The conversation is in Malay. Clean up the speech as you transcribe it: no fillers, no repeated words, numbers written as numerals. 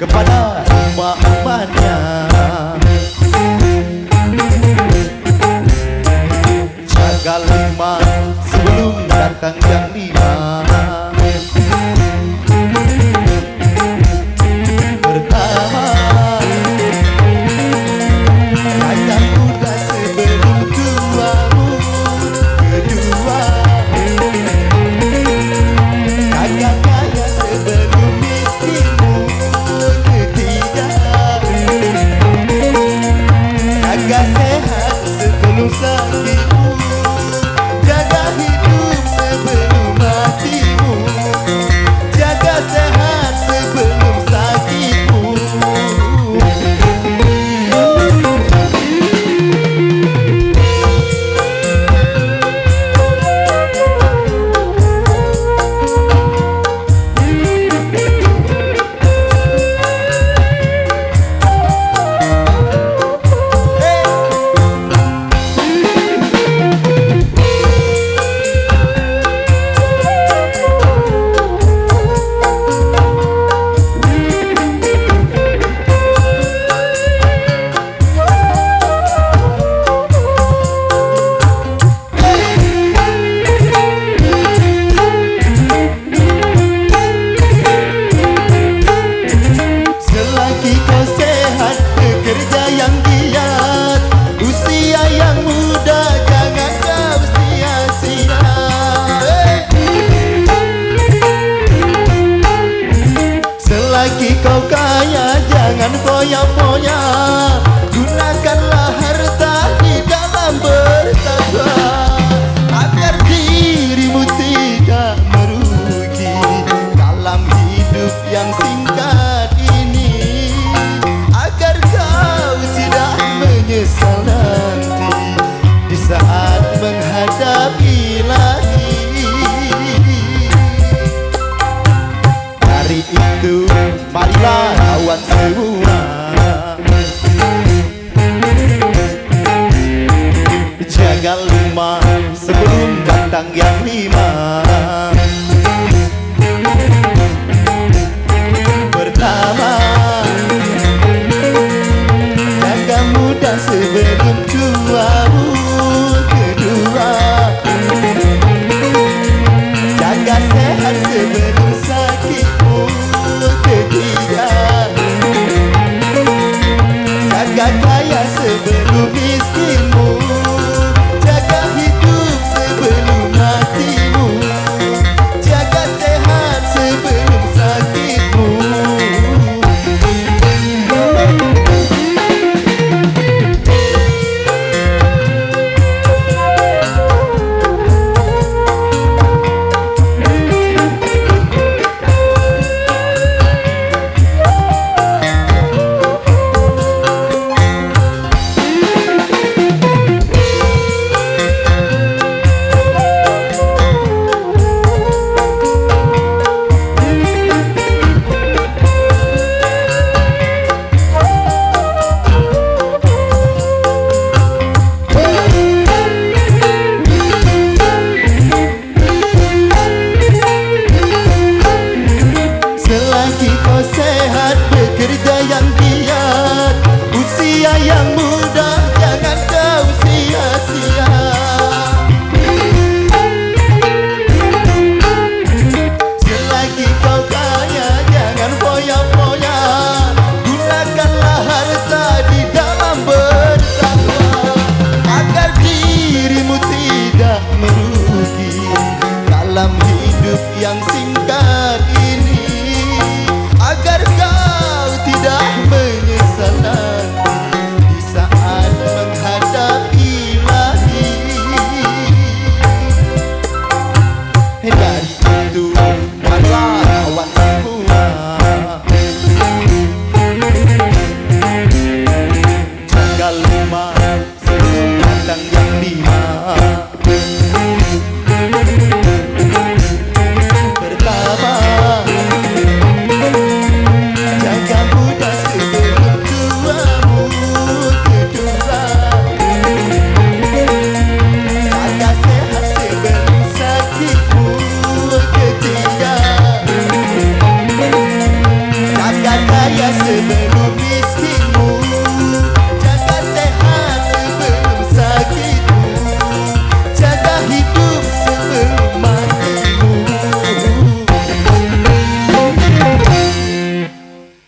kepada umat-umatnya. Jaga lima sebelum datang yang lima. Pertama, rakyat muda sebelum tuamu. Kedua, rakyat kaya sebelum miskinmu. Ketiga, jaga sehat sebelum sakitmu. Jaga hidup sebelum matimu. Jaga sehat sebelum sakitmu. Selagi kau sehat, bekerja yang giat, usia yang muda jangan kau sia-sia. Selagi kau kaya jangan foya-foya, gunakanlah harta di dalam bertakwa, agar dirimu tidak merugi dalam hidup yang singkat ini, agar kau tidak menyesal nanti di saat menghadapi lagi. Hari itu marilah lawan semua